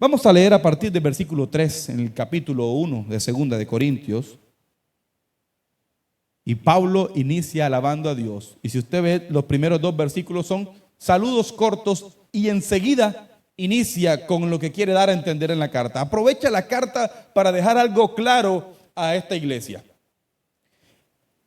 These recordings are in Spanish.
Vamos a leer a partir del versículo 3 en el capítulo 1 de Segunda de Corintios. Y Pablo inicia alabando a Dios. Y si usted ve, los primeros dos versículos son saludos cortos y enseguida inicia con lo que quiere dar a entender en la carta. Aprovecha la carta para dejar algo claro a esta iglesia.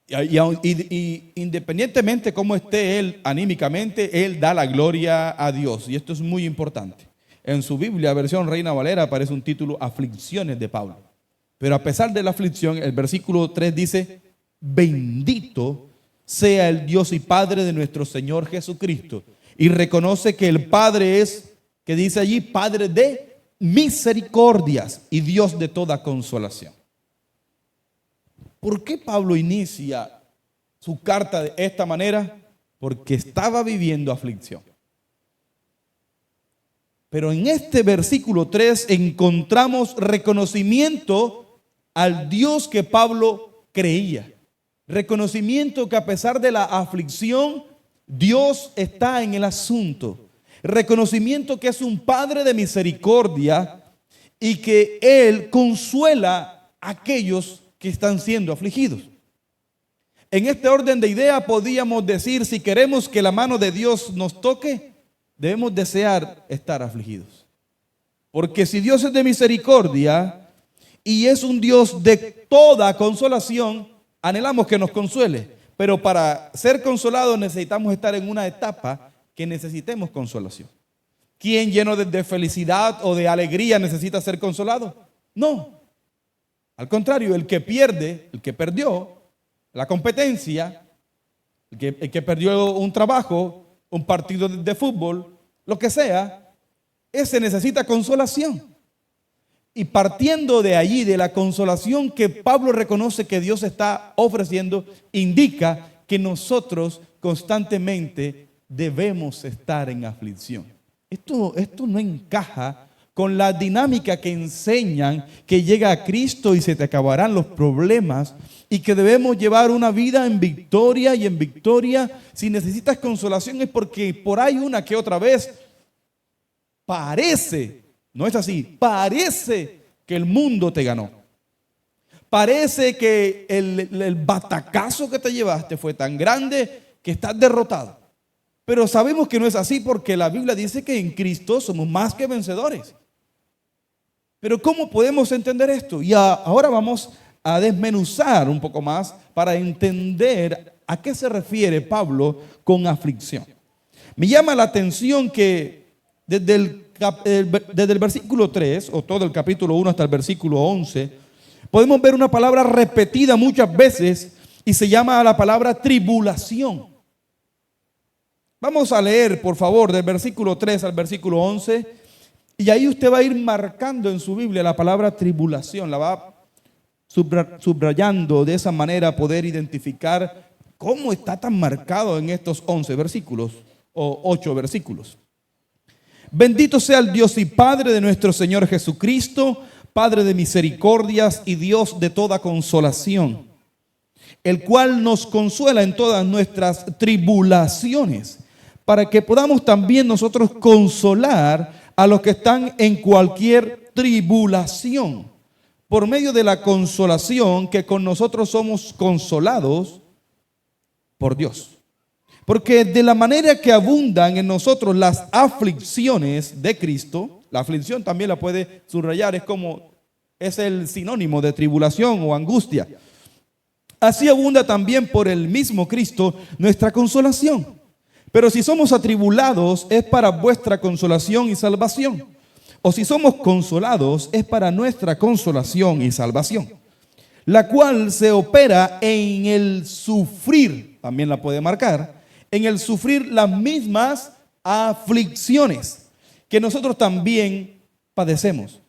Y independientemente cómo esté él anímicamente, él da la gloria a Dios. Y esto es muy importante. En su Biblia, versión Reina Valera, aparece un título, Aflicciones de Pablo. Pero a pesar de la aflicción, el versículo 3 dice: bendito sea el Dios y Padre de nuestro Señor Jesucristo. Y reconoce que el Padre es, que dice allí, Padre de misericordias y Dios de toda consolación. ¿Por qué Pablo inicia su carta de esta manera? Porque estaba viviendo aflicción. Pero en este versículo 3 encontramos reconocimiento al Dios que Pablo creía. Reconocimiento que a pesar de la aflicción, Dios está en el asunto. Reconocimiento que es un Padre de misericordia y que Él consuela a aquellos que están siendo afligidos. En este orden de idea podíamos decir, si queremos que la mano de Dios nos toque, debemos desear estar afligidos. Porque si Dios es de misericordia y es un Dios de toda consolación, anhelamos que nos consuele. Pero para ser consolados necesitamos estar en una etapa que necesitemos consolación. ¿Quién lleno de felicidad o de alegría necesita ser consolado? No. Al contrario, el que pierde, el que perdió la competencia, el que perdió un trabajo, un partido de fútbol, lo que sea, ese necesita consolación. Y partiendo de allí, de la consolación que Pablo reconoce que Dios está ofreciendo, indica que nosotros constantemente debemos estar en aflicción. Esto no encaja con la dinámica que enseñan que llega a Cristo y se te acabarán los problemas y que debemos llevar una vida en victoria y en victoria. Si necesitas consolación es porque por ahí una que otra vez parece, no es así, parece que el mundo te ganó. Parece que el batacazo que te llevaste fue tan grande que estás derrotado. Pero sabemos que no es así porque la Biblia dice que en Cristo somos más que vencedores. Pero ¿cómo podemos entender esto? Y ahora vamos a desmenuzar un poco más para entender a qué se refiere Pablo con aflicción. Me llama la atención que desde el versículo 3, o todo el capítulo 1 hasta el versículo 11, podemos ver una palabra repetida muchas veces y se llama la palabra tribulación. Vamos a leer, por favor, del versículo 3 al versículo 11. Y ahí usted va a ir marcando en su Biblia la palabra tribulación, la va subrayando de esa manera, poder identificar cómo está tan marcado en estos 11 versículos o 8 versículos. Bendito sea el Dios y Padre de nuestro Señor Jesucristo, Padre de misericordias y Dios de toda consolación, el cual nos consuela en todas nuestras tribulaciones, para que podamos también nosotros consolar a los que están en cualquier tribulación, por medio de la consolación que con nosotros somos consolados por Dios. Porque de la manera que abundan en nosotros las aflicciones de Cristo, la aflicción también la puede subrayar, es el sinónimo de tribulación o angustia. Así abunda también por el mismo Cristo nuestra consolación. Pero si somos atribulados, es para vuestra consolación y salvación. O si somos consolados, es para nuestra consolación y salvación, la cual se opera en el sufrir, también la puede marcar, en el sufrir las mismas aflicciones que nosotros también padecemos.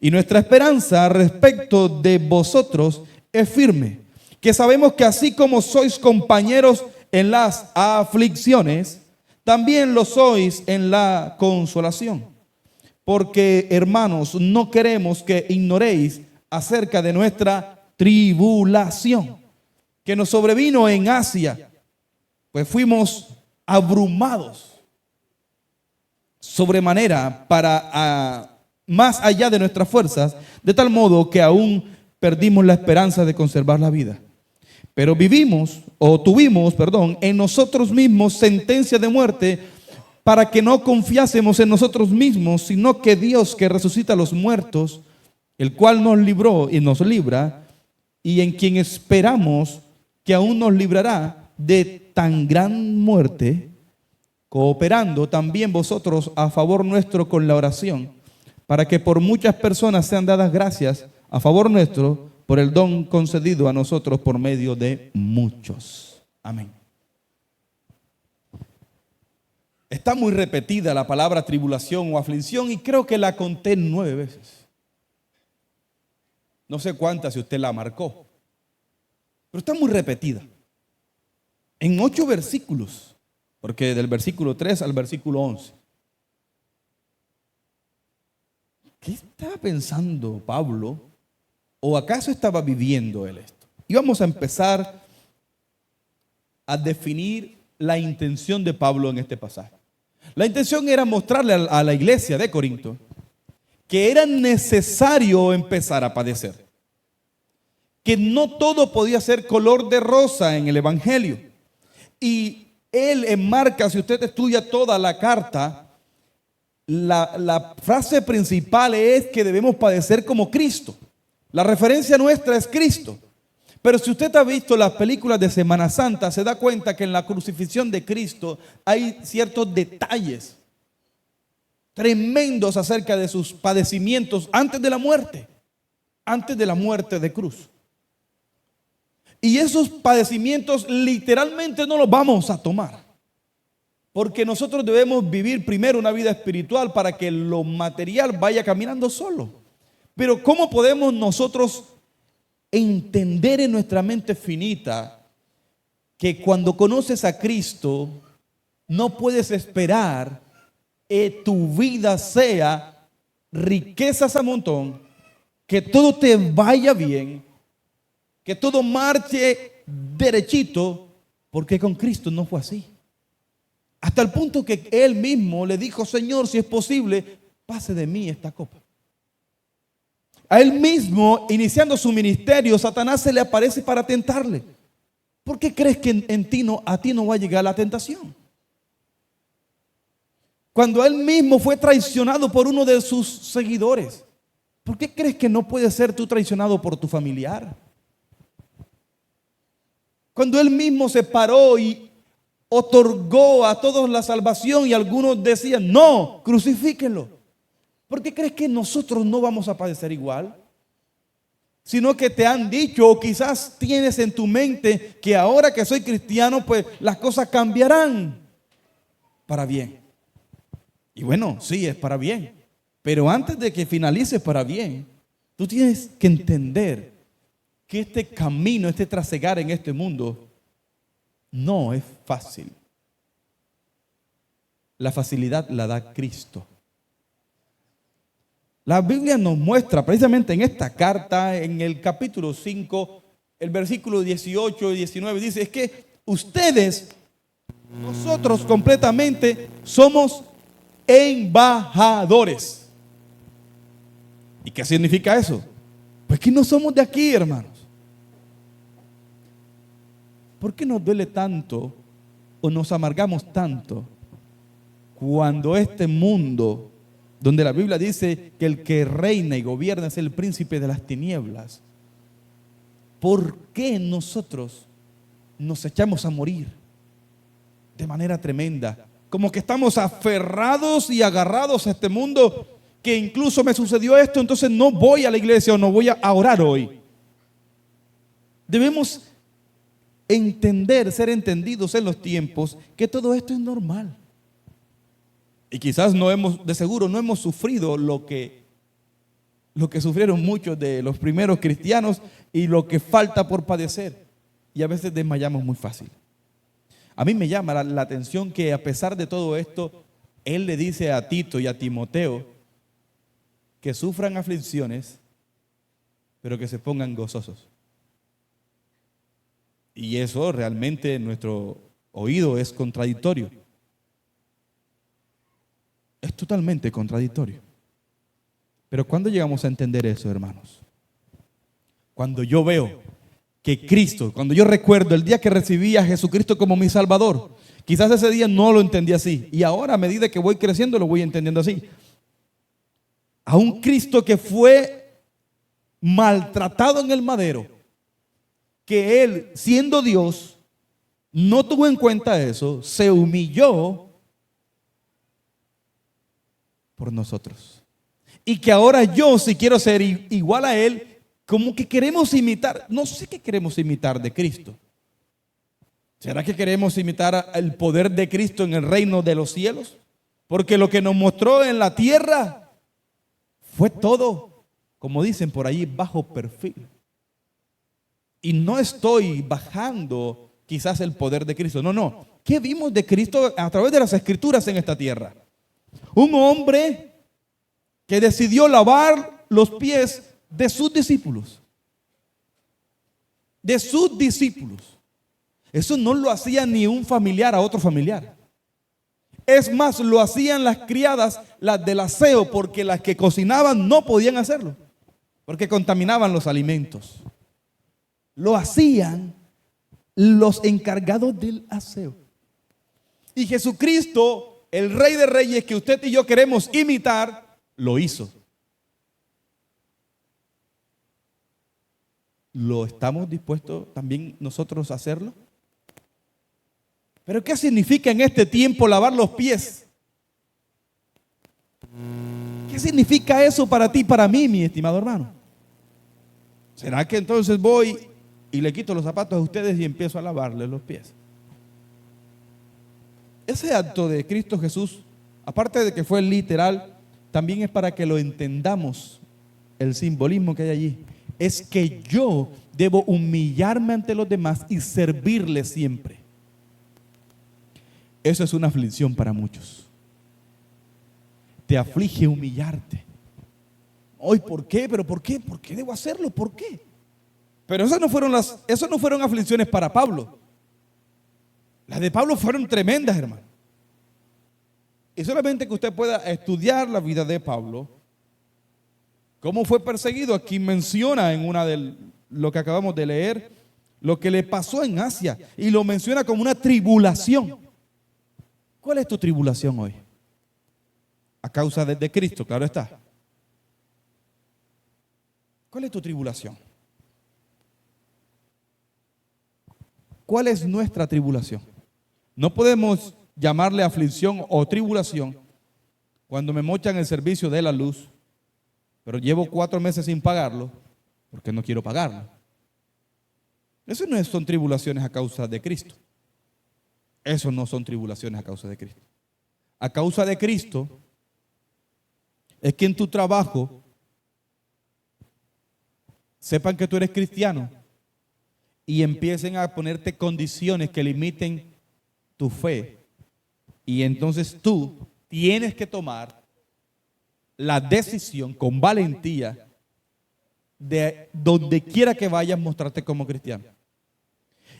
Y nuestra esperanza respecto de vosotros es firme, que sabemos que así como sois compañeros en las aflicciones, también lo sois en la consolación. Porque, hermanos, no queremos que ignoréis acerca de nuestra tribulación que nos sobrevino en Asia, pues fuimos abrumados sobremanera para más allá de nuestras fuerzas, de tal modo que aún perdimos la esperanza de conservar la vida. Pero tuvimos, en nosotros mismos sentencia de muerte, para que no confiásemos en nosotros mismos, sino que Dios, que resucita a los muertos, el cual nos libró y nos libra, y en quien esperamos que aún nos librará de tan gran muerte, cooperando también vosotros a favor nuestro con la oración, para que por muchas personas sean dadas gracias a favor nuestro por el don concedido a nosotros por medio de muchos. Amén. Está muy repetida la palabra tribulación o aflicción y creo que la conté 9 veces. No sé cuántas si usted la marcó, pero está muy repetida. En 8 versículos, porque del versículo 3 al versículo 11. ¿Qué estaba pensando Pablo? ¿O acaso estaba viviendo él esto? Y vamos a empezar a definir la intención de Pablo en este pasaje. La intención era mostrarle a la iglesia de Corinto que era necesario empezar a padecer. Que no todo podía ser color de rosa en el evangelio. Y él enmarca, si usted estudia toda la carta, la frase principal es que debemos padecer como Cristo. La referencia nuestra es Cristo. Pero si usted ha visto las películas de Semana Santa, se da cuenta que en la crucifixión de Cristo hay ciertos detalles tremendos acerca de sus padecimientos antes de la muerte de cruz. Y esos padecimientos literalmente no los vamos a tomar, porque nosotros debemos vivir primero una vida espiritual para que lo material vaya caminando solo. Pero ¿cómo podemos nosotros entender en nuestra mente finita que cuando conoces a Cristo no puedes esperar que tu vida sea riquezas a montón, que todo te vaya bien, que todo marche derechito, porque con Cristo no fue así? Hasta el punto que él mismo le dijo: Señor, si es posible, pase de mí esta copa. A él mismo, iniciando su ministerio, Satanás se le aparece para tentarle. ¿Por qué crees que a ti no va a llegar la tentación? Cuando él mismo fue traicionado por uno de sus seguidores, ¿por qué crees que no puedes ser tú traicionado por tu familiar? Cuando él mismo se paró y otorgó a todos la salvación y algunos decían: no, crucifíquenlo. ¿Por qué crees que nosotros no vamos a padecer igual? Sino que te han dicho, o quizás tienes en tu mente, que ahora que soy cristiano, pues las cosas cambiarán para bien. Y bueno, sí, es para bien. Pero antes de que finalice para bien, tú tienes que entender que este camino, este trasegar en este mundo, no es fácil. La facilidad la da Cristo. La Biblia nos muestra precisamente en esta carta, en el capítulo 5, el versículo 18 y 19, dice: es que ustedes, nosotros completamente, somos embajadores. ¿Y qué significa eso? Pues que no somos de aquí, hermanos. ¿Por qué nos duele tanto o nos amargamos tanto cuando este mundo, donde la Biblia dice que el que reina y gobierna es el príncipe de las tinieblas, ¿por qué nosotros nos echamos a morir de manera tremenda? Como que estamos aferrados y agarrados a este mundo, que incluso me sucedió esto, entonces no voy a la iglesia o no voy a orar hoy. Debemos entender, ser entendidos en los tiempos, que todo esto es normal. Y quizás de seguro no hemos sufrido lo que sufrieron muchos de los primeros cristianos y lo que falta por padecer. Y a veces desmayamos muy fácil. A mí me llama la atención que a pesar de todo esto, él le dice a Tito y a Timoteo que sufran aflicciones, pero que se pongan gozosos. Y eso realmente en nuestro oído es contradictorio. Es totalmente contradictorio. Pero ¿cuándo llegamos a entender eso, hermanos? Cuando yo veo que Cristo, cuando yo recuerdo el día que recibí a Jesucristo como mi Salvador, quizás ese día no lo entendí así, y ahora a medida que voy creciendo lo voy entendiendo así. A un Cristo que fue maltratado en el madero, que Él, siendo Dios, no tuvo en cuenta eso, se humilló por nosotros. Y que ahora yo, si quiero ser igual a Él, como que queremos imitar, no sé qué queremos imitar de Cristo. ¿Será que queremos imitar el poder de Cristo en el reino de los cielos? Porque lo que nos mostró en la tierra fue todo, como dicen por ahí, bajo perfil. Y no estoy bajando quizás el poder de Cristo. No, no. ¿Qué vimos de Cristo a través de las Escrituras en esta tierra? Un hombre que decidió lavar los pies de sus discípulos. De sus discípulos. Eso no lo hacía ni un familiar a otro familiar. Es más, lo hacían las criadas, las del aseo, porque las que cocinaban no podían hacerlo, porque contaminaban los alimentos. Lo hacían los encargados del aseo. Y Jesucristo, el Rey de Reyes que usted y yo queremos imitar, lo hizo. ¿Lo estamos dispuestos también nosotros a hacerlo? ¿Pero qué significa en este tiempo lavar los pies? ¿Qué significa eso para ti y para mí, mi estimado hermano? ¿Será que entonces voy y le quito los zapatos a ustedes y empiezo a lavarles los pies? Ese acto de Cristo Jesús, aparte de que fue literal, también es para que lo entendamos, el simbolismo que hay allí. Es que yo debo humillarme ante los demás y servirles siempre. Eso es una aflicción para muchos. Te aflige humillarte. Hoy, ¿por qué? ¿Pero por qué? ¿Por qué debo hacerlo? ¿Por qué? Pero esas no fueron aflicciones para Pablo. Las de Pablo fueron tremendas, hermano. Y solamente que usted pueda estudiar la vida de Pablo, cómo fue perseguido. Aquí menciona en una de lo que acabamos de leer, lo que le pasó en Asia, y lo menciona como una tribulación. ¿Cuál es tu tribulación hoy? A causa de Cristo, claro está. ¿Cuál es tu tribulación? ¿Cuál es nuestra tribulación? No podemos llamarle aflicción o tribulación cuando me mochan el servicio de la luz, pero llevo 4 meses sin pagarlo porque no quiero pagarlo. Eso no son tribulaciones a causa de Cristo. Eso no son tribulaciones a causa de Cristo. A causa de Cristo es que en tu trabajo sepan que tú eres cristiano y empiecen a ponerte condiciones que limiten tu fe. Y entonces tú tienes que tomar la decisión con valentía de donde quiera que vayas mostrarte como cristiano.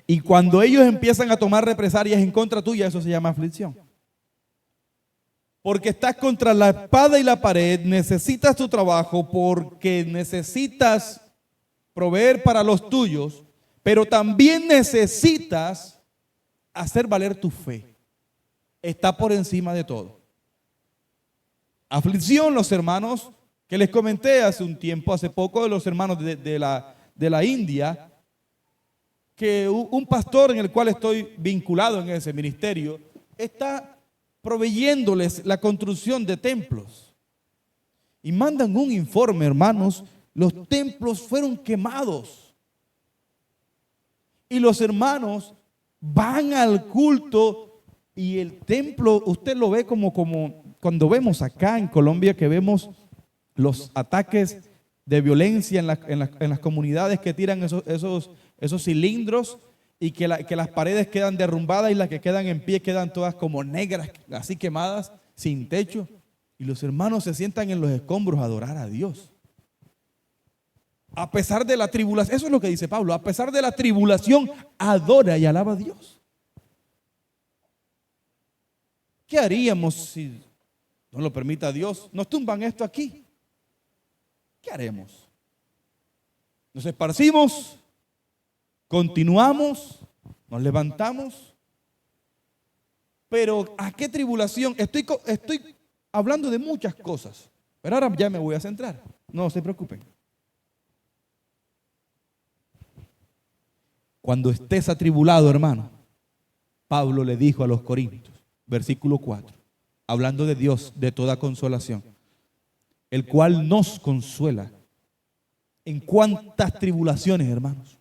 Y cuando ellos empiezan a tomar represalias en contra tuya, eso se llama aflicción. Porque estás contra la espada y la pared, necesitas tu trabajo porque necesitas proveer para los tuyos, pero también necesitas hacer valer tu fe. Está por encima de todo. Aflicción, los hermanos que les comenté hace un tiempo, hace poco, de los hermanos de la India, que un pastor en el cual estoy vinculado en ese ministerio está proveyéndoles la construcción de templos. Y mandan un informe, hermanos, los templos fueron quemados. Y los hermanos van al culto y el templo, usted lo ve como cuando vemos acá en Colombia que vemos los ataques de violencia en las comunidades que tiran esos cilindros y que las paredes quedan derrumbadas y las que quedan en pie quedan todas como negras, así quemadas, sin techo. Y los hermanos se sientan en los escombros a adorar a Dios. A pesar de la tribulación, eso es lo que dice Pablo, a pesar de la tribulación, adora y alaba a Dios. ¿Qué haríamos si no lo permita Dios? Nos tumban esto aquí. ¿qué haremos? Nos esparcimos, continuamos, nos levantamos, pero ¿a qué tribulación? Estoy hablando de muchas cosas, pero ahora ya me voy a centrar, no se preocupen. Cuando estés atribulado, hermano, Pablo le dijo a los Corintios, versículo 4, hablando de Dios, de toda consolación, el cual nos consuela. ¿En cuántas tribulaciones, hermanos?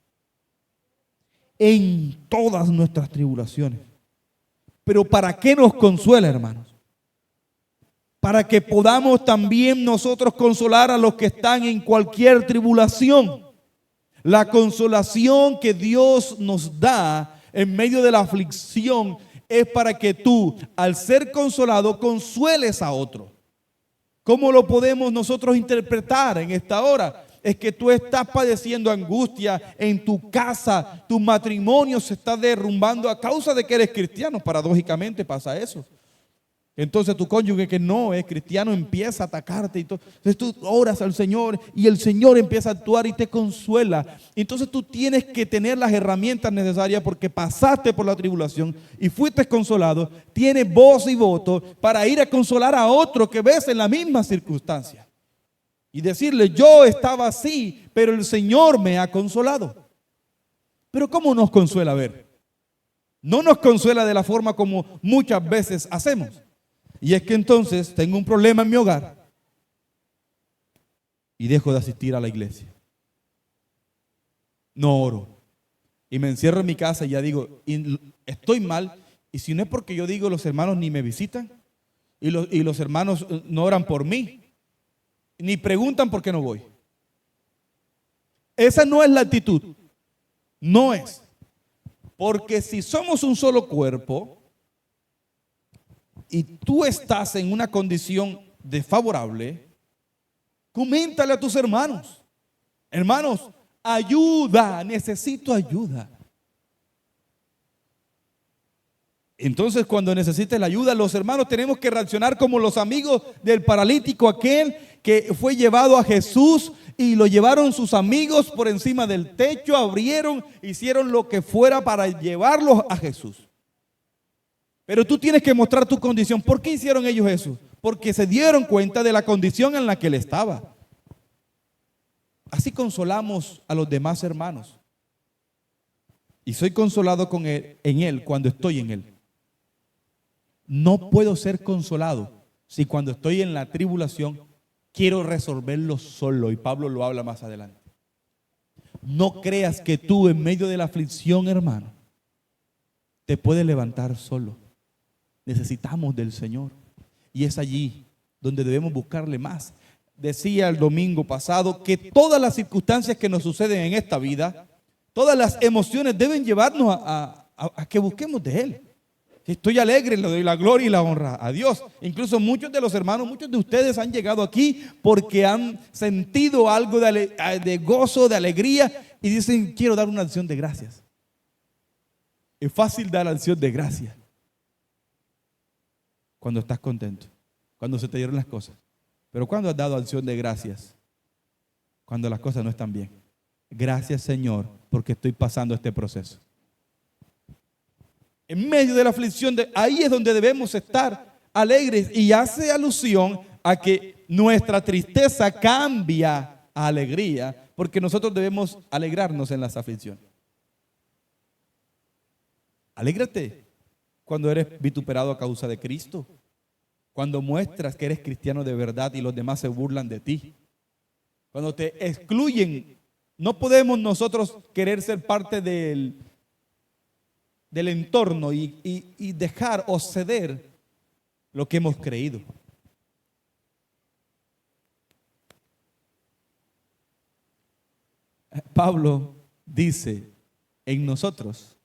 En todas nuestras tribulaciones. Pero ¿para qué nos consuela, hermanos? Para que podamos también nosotros consolar a los que están en cualquier tribulación. La consolación que Dios nos da en medio de la aflicción es para que tú, al ser consolado, consueles a otro. ¿Cómo lo podemos nosotros interpretar en esta hora? Es que tú estás padeciendo angustia en tu casa, tu matrimonio se está derrumbando a causa de que eres cristiano. Paradójicamente pasa eso. Entonces tu cónyuge que no es cristiano empieza a atacarte y todo. Entonces tú oras al Señor y el Señor empieza a actuar y te consuela. Entonces tú tienes que tener las herramientas necesarias porque pasaste por la tribulación y fuiste consolado. Tienes voz y voto para ir a consolar a otro que ves en la misma circunstancia. Y decirle, yo estaba así, pero el Señor me ha consolado. Pero ¿cómo nos consuela? A ver, no nos consuela de la forma como muchas veces hacemos. Y es que entonces tengo un problema en mi hogar y dejo de asistir a la iglesia. No oro. Y me encierro en mi casa y ya digo, estoy mal. Y si no es porque yo digo, los hermanos ni me visitan y los hermanos no oran por mí, ni preguntan por qué no voy. Esa no es la actitud. No es. Porque si somos un solo cuerpo y tú estás en una condición desfavorable, coméntale a tus hermanos. Hermanos, ayuda, necesito ayuda. Entonces, cuando necesites la ayuda, los hermanos tenemos que reaccionar como los amigos del paralítico, aquel que fue llevado a Jesús y lo llevaron sus amigos por encima del techo, abrieron, hicieron lo que fuera para llevarlos a Jesús. Pero tú tienes que mostrar tu condición. ¿Por qué hicieron ellos eso? Porque se dieron cuenta de la condición en la que él estaba. Así consolamos a los demás hermanos. Y soy consolado en él cuando estoy en él. No puedo ser consolado si cuando estoy en la tribulación quiero resolverlo solo. Y Pablo lo habla más adelante. No creas que tú en medio de la aflicción, hermano, te puedes levantar solo. Necesitamos del Señor. Y es allí donde debemos buscarle más. Decía el domingo pasado que todas las circunstancias que nos suceden en esta vida, todas las emociones deben llevarnos a que busquemos de Él. Si estoy alegre, le doy la gloria y la honra a Dios. Incluso muchos de los hermanos, muchos de ustedes han llegado aquí porque han sentido algo de gozo, de alegría y dicen, quiero dar una acción de gracias. Es fácil dar acción de gracias cuando estás contento, cuando se te dieron las cosas. Pero ¿cuándo has dado acción de gracias? Cuando las cosas no están bien. Gracias, Señor, porque estoy pasando este proceso. En medio de la aflicción, ahí es donde debemos estar alegres. Y hace alusión a que nuestra tristeza cambia a alegría, porque nosotros debemos alegrarnos en las aflicciones. Alégrate cuando eres vituperado a causa de Cristo, cuando muestras que eres cristiano de verdad y los demás se burlan de ti, cuando te excluyen. No podemos nosotros querer ser parte del entorno y dejar o ceder lo que hemos creído. Pablo dice, en nosotros,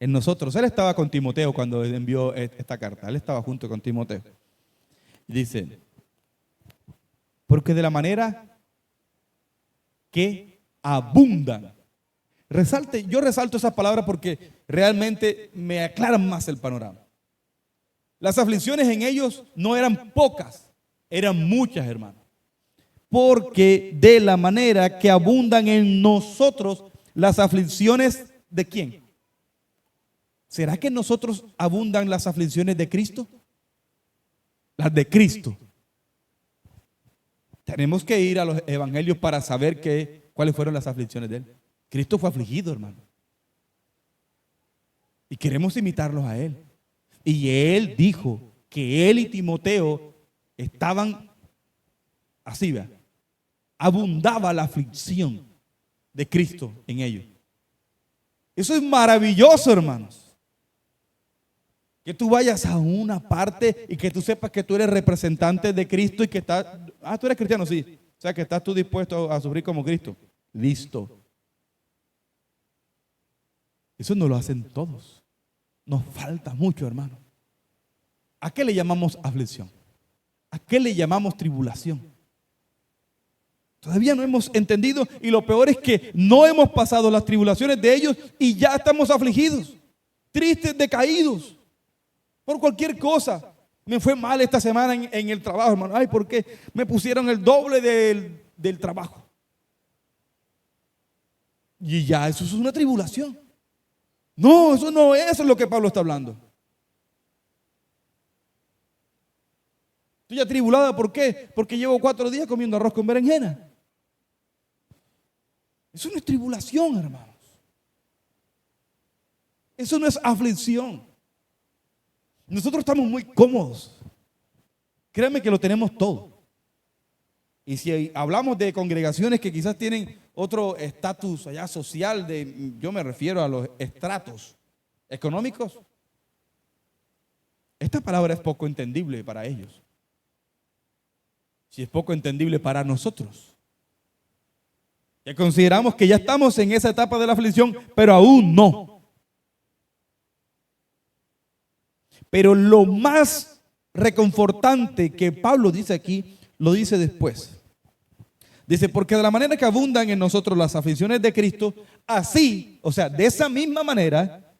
él estaba con Timoteo cuando envió esta carta, él estaba junto con Timoteo. Dice, porque de la manera que abundan. Yo resalto esa palabra porque realmente me aclaran más el panorama. Las aflicciones en ellos no eran pocas, eran muchas, hermanos. porque de la manera que abundan en nosotros las aflicciones ¿de quién? ¿Será que en nosotros abundan las aflicciones de Cristo? Las de Cristo. Tenemos que ir a los evangelios para saber cuáles fueron las aflicciones de Él. Cristo fue afligido, hermano. Y queremos imitarlos a Él. Y Él dijo que Él y Timoteo estaban así, ¿verdad? Abundaba la aflicción de Cristo en ellos. Eso es maravilloso, hermanos. Que tú vayas a una parte y que tú sepas que tú eres representante de Cristo y que estás, tú eres cristiano, sí. O sea, que estás tú dispuesto a sufrir como Cristo. Listo. Eso no lo hacen todos. Nos falta mucho, hermano. ¿A qué le llamamos aflicción? ¿A qué le llamamos tribulación? Todavía no hemos entendido y lo peor es que no hemos pasado las tribulaciones de ellos y ya estamos afligidos, tristes, decaídos. Por cualquier cosa. Me fue mal esta semana en el trabajo, hermano. Ay, ¿por qué? Me pusieron el doble del trabajo. Y ya, eso es una tribulación. No, eso es lo que Pablo está hablando. Estoy atribulada, ¿por qué? Porque llevo 4 días comiendo arroz con berenjena. Eso no es tribulación, hermanos. Eso no es aflicción. Nosotros estamos muy cómodos. Créanme que lo tenemos todo. Y si hablamos de congregaciones que quizás tienen otro estatus allá social, yo me refiero a los estratos económicos, esta palabra es poco entendible para ellos. Si es poco entendible para nosotros, que consideramos que ya estamos en esa etapa de la aflicción, pero aún no. Pero lo más reconfortante que Pablo dice aquí, lo dice después. Dice, porque de la manera que abundan en nosotros las aflicciones de Cristo, así, o sea, de esa misma manera,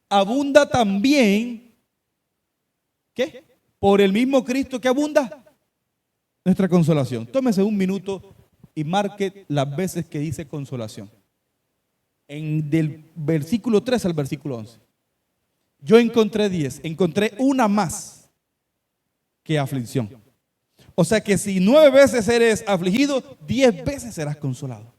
abunda también, ¿qué? Por el mismo Cristo que abunda, nuestra consolación. Tómese un minuto y marque las veces que dice consolación. Del versículo 3 al versículo 11. Yo encontré 10, encontré una más que aflicción. O sea que si 9 veces eres afligido, 10 veces serás consolado.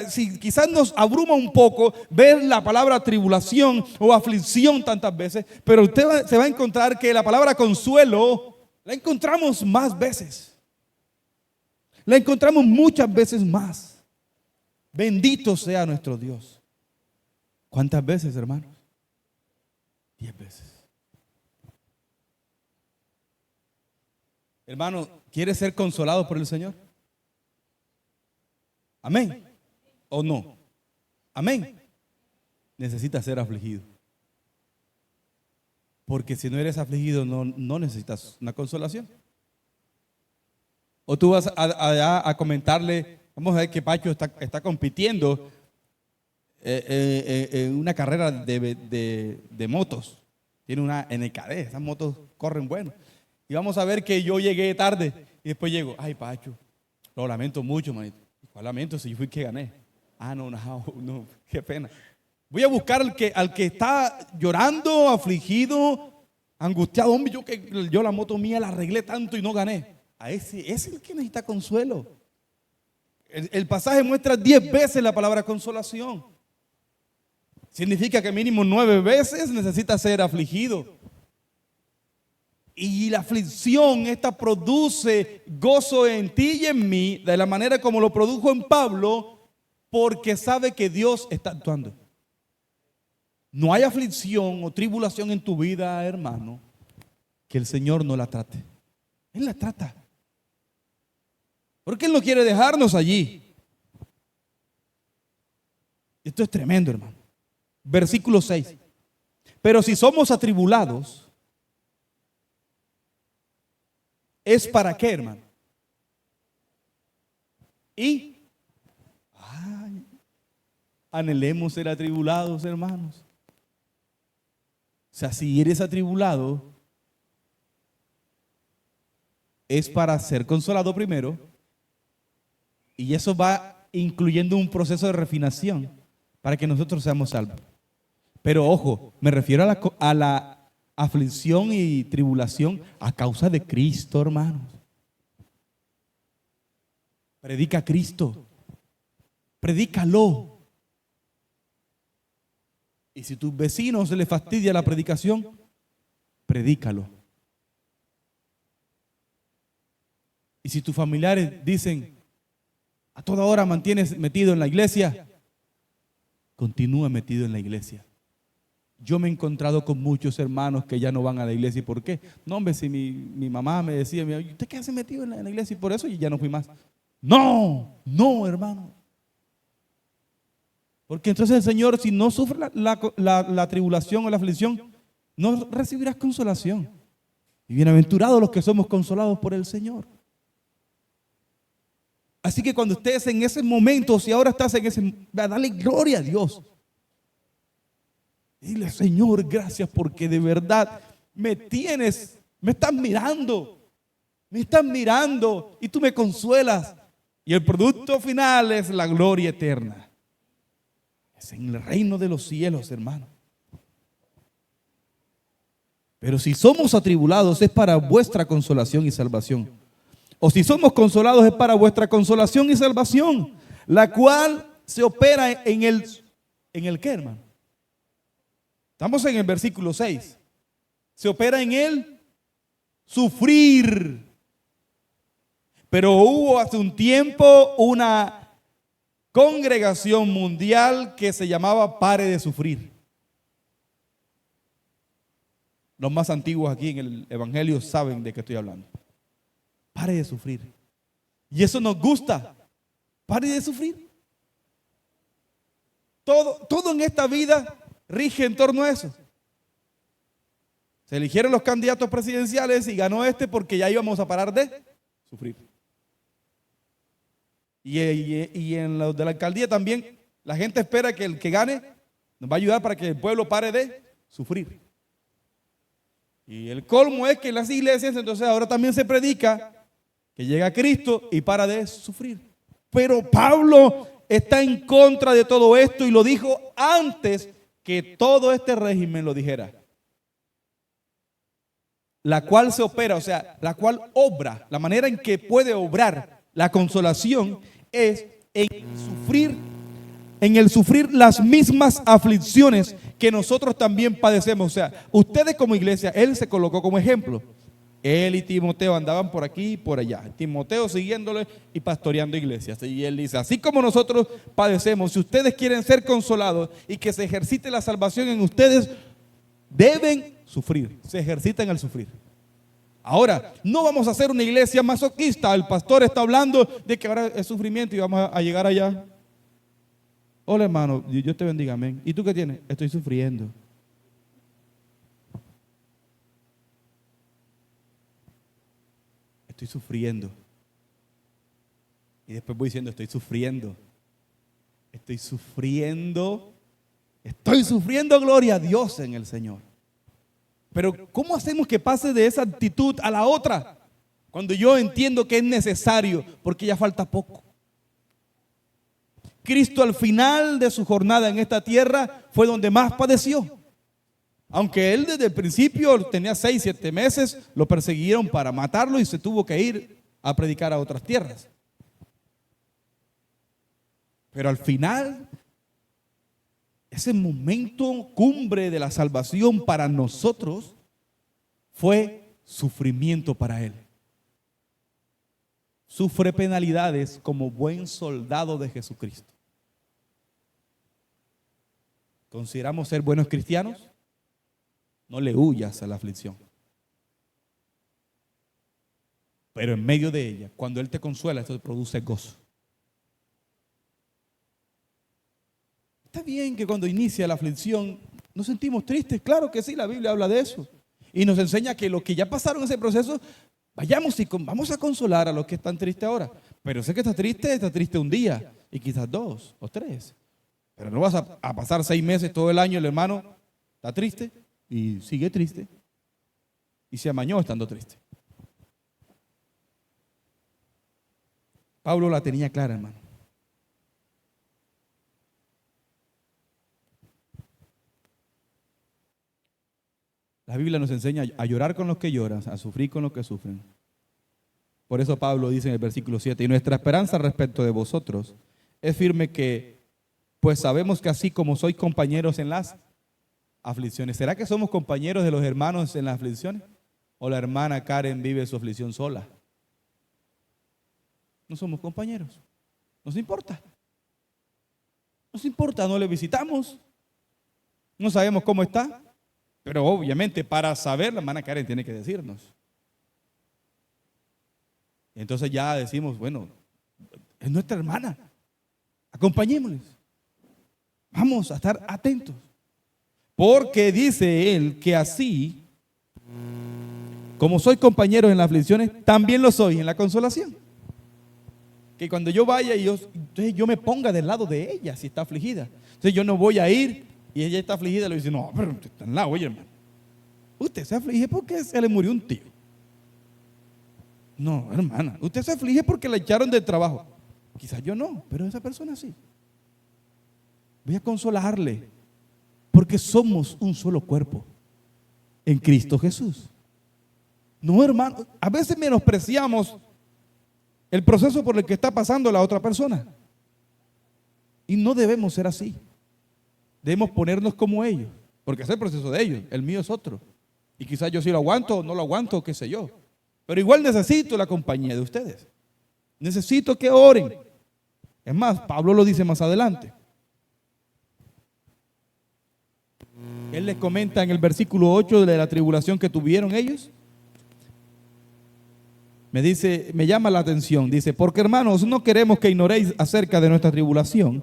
Si quizás nos abruma un poco ver la palabra tribulación o aflicción tantas veces, pero usted se va a encontrar que la palabra consuelo la encontramos más veces. La encontramos muchas veces más. Bendito sea nuestro Dios. ¿Cuántas veces, hermanos? 10 veces. Hermano, ¿quiere ser consolado por el Señor? Amén. ¿O no? Amén. Necesitas ser afligido. Porque si no eres afligido, no necesitas una consolación. O tú vas a comentarle, vamos a ver que Pacho está compitiendo en una carrera de motos. Tiene una NKD, esas motos corren bueno. Y vamos a ver que yo llegué tarde y después llego, ay Pacho, lo lamento mucho, manito. ¿Cuál lamento si yo fui el que gané? No, qué pena. Voy a buscar al que está llorando, afligido, angustiado. Hombre, yo la moto mía la arreglé tanto y no gané. A ese es el que necesita consuelo. El pasaje muestra 10 veces la palabra consolación. Significa que mínimo 9 veces necesita ser afligido. Y la aflicción esta produce gozo en ti y en mí, de la manera como lo produjo en Pablo, porque sabe que Dios está actuando. No hay aflicción o tribulación en tu vida, hermano, que el Señor no la trate. Él la trata. Porque Él no quiere dejarnos allí. Esto es tremendo, hermano. Versículo 6. Pero si somos atribulados, ¿es para qué, hermano? Y anhelemos ser atribulados, hermanos. O sea, si eres atribulado, es para ser consolado primero, y eso va incluyendo un proceso de refinación para que nosotros seamos salvos. Pero ojo, me refiero a la aflicción y tribulación a causa de Cristo, hermanos. Predica a Cristo, predícalo. Y si tus vecinos se les fastidia la predicación, predícalo. Y si tus familiares dicen, a toda hora mantienes metido en la iglesia, continúa metido en la iglesia. Yo me he encontrado con muchos hermanos que ya no van a la iglesia. ¿Y por qué? No, hombre, si mi mamá me decía, ¿usted qué hace metido en la iglesia? Y por eso ya no fui más. No, hermano. Porque entonces el Señor, si no sufre la tribulación o la aflicción, no recibirás consolación. Y bienaventurados los que somos consolados por el Señor. Así que cuando estés en ese momento, si ahora estás en ese, dale gloria a Dios. Dile, Señor, gracias porque de verdad me estás mirando y tú me consuelas. Y el producto final es la gloria eterna. Es en el reino de los cielos, hermano. Pero si somos atribulados es para vuestra consolación y salvación. O si somos consolados es para vuestra consolación y salvación, la cual se opera en el ¿qué, hermano? Estamos en el versículo 6. Se opera en el sufrir. Pero hubo hace un tiempo una congregación mundial que se llamaba Pare de Sufrir. Los más antiguos aquí en el Evangelio saben de qué estoy hablando. Pare de sufrir. Y eso nos gusta. Pare de sufrir. Todo en esta vida rige en torno a eso. Se eligieron los candidatos presidenciales y ganó porque ya íbamos a parar de sufrir. Y en los de la alcaldía también, la gente espera que el que gane nos va a ayudar para que el pueblo pare de sufrir. Y el colmo es que en las iglesias entonces ahora también se predica que llega Cristo y para de sufrir. Pero Pablo está en contra de todo esto y lo dijo antes que todo este régimen lo dijera. La cual se opera, o sea, la cual obra, la manera en que puede obrar la consolación es en el sufrir las mismas aflicciones que nosotros también padecemos. O sea, ustedes como iglesia, él se colocó como ejemplo. Él y Timoteo andaban por aquí y por allá. Timoteo siguiéndole y pastoreando iglesias. Y él dice, así como nosotros padecemos, si ustedes quieren ser consolados y que se ejercite la salvación en ustedes, deben sufrir. Se ejercitan al sufrir. Ahora, no vamos a hacer una iglesia masoquista. El pastor está hablando de que ahora es sufrimiento y vamos a llegar allá. Hola, hermano, Dios te bendiga, amén. ¿Y tú qué tienes? Estoy sufriendo. Estoy sufriendo. Y después voy diciendo, estoy sufriendo. Estoy sufriendo, gloria a Dios en el Señor. Pero ¿cómo hacemos que pase de esa actitud a la otra? Cuando yo entiendo que es necesario, porque ya falta poco. Cristo al final de su jornada en esta tierra fue donde más padeció. Aunque él desde el principio tenía 6, 7 meses, lo persiguieron para matarlo y se tuvo que ir a predicar a otras tierras. Pero al final, ese momento cumbre de la salvación para nosotros fue sufrimiento para él. Sufre penalidades como buen soldado de Jesucristo. ¿Consideramos ser buenos cristianos? No le huyas a la aflicción. Pero en medio de ella, cuando Él te consuela, esto te produce gozo. Está bien que cuando inicia la aflicción nos sentimos tristes. Claro que sí, la Biblia habla de eso. Y nos enseña que los que ya pasaron ese proceso, vamos a consolar a los que están tristes ahora. Pero sé que está triste un día y quizás 2 o 3. Pero no vas a pasar 6 meses, todo el año, el hermano está triste y sigue triste. Y se amañó estando triste. Pablo la tenía clara, hermano. La Biblia nos enseña a llorar con los que lloran, a sufrir con los que sufren. Por eso Pablo dice en el versículo 7, y nuestra esperanza respecto de vosotros es firme que, pues sabemos que así como sois compañeros en las aflicciones. ¿Será que somos compañeros de los hermanos en las aflicciones? ¿O la hermana Karen vive su aflicción sola? No somos compañeros. Nos importa. Nos importa, no le visitamos. No sabemos cómo está. Pero obviamente para saber, la hermana Karen tiene que decirnos. Entonces ya decimos, bueno, es nuestra hermana. Acompañémosles. Vamos a estar atentos. Porque dice él que así, como soy compañero en las aflicciones, también lo soy en la consolación. Que cuando yo vaya, entonces yo me ponga del lado de ella si está afligida. Entonces yo no voy a ir y ella está afligida, le dice, no, pero usted está en la oye, hermano. Usted se aflige porque se le murió un tío. No, hermana, usted se aflige porque la echaron del trabajo. Quizás yo no, pero esa persona sí. Voy a consolarle porque somos un solo cuerpo en Cristo Jesús. No, hermano, a veces menospreciamos el proceso por el que está pasando la otra persona. Y no debemos ser así. Debemos ponernos como ellos, porque es el proceso de ellos, el mío es otro. Y quizás yo sí lo aguanto o no lo aguanto, qué sé yo. Pero igual necesito la compañía de ustedes. Necesito que oren. Es más, Pablo lo dice más adelante. Él les comenta en el versículo 8 de la tribulación que tuvieron ellos. Me llama la atención, dice, porque hermanos, no queremos que ignoréis acerca de nuestra tribulación,